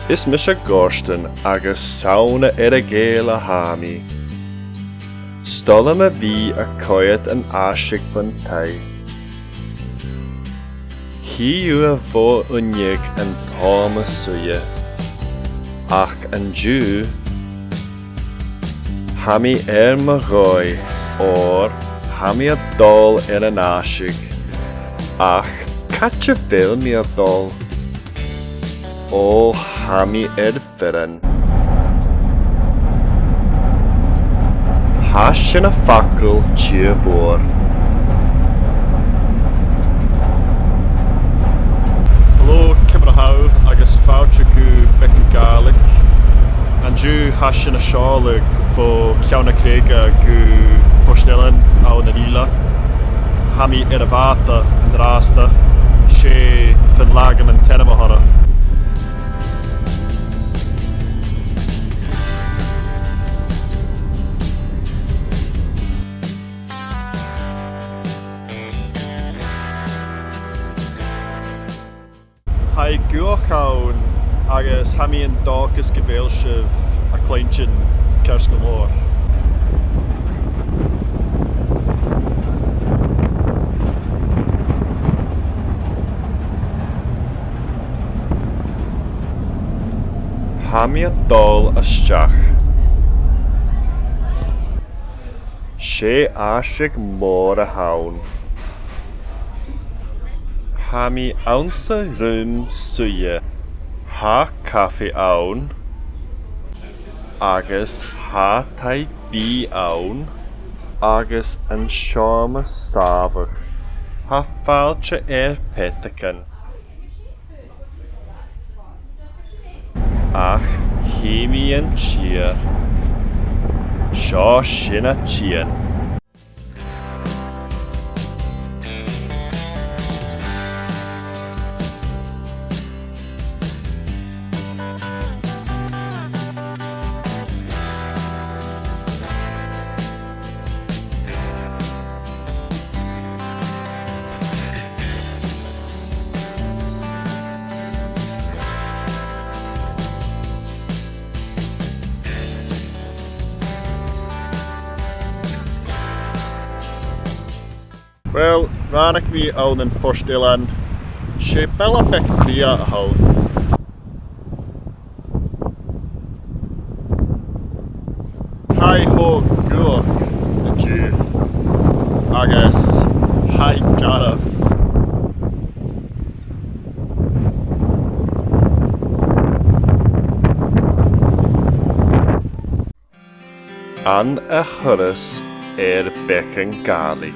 Is mis a gorsten agus sauna a géal a hami. Stolam a bhí a coiad an aisig van tai. Hiú a bhó unig an táma suya. Ach an dú hami ma roi or hami a dul an aisig. Ach catcha bil mi a dul. O hami firin. Hash in a fakul chia vor. Hello, Cymru How, agus fáilte go Beccan Gaelic. And dú hash in a seálig fo Ciauna Craiga go Port Ellen á na Ila. Hami a bhata an drasta, sé fin lagam an tenamahana. Hai guachaun agus hami an dóchas gyfeilsif a cleinchin cers go mór. Hami a dul isteach. Sé aisig mór a haun. Hami ounce room suya. Ha café aun. Agus ha tai bí aun. Agus an seama sábach. Ha fáilte petacan. Ach himi an tír. Seo sin a tían. Wel, ranach mi awn yn Port Ellen, sé bella bec bria a hawn. Hai ho gwch y dŵ, agus hai garaf. An a chyrys Beccan Gaelic.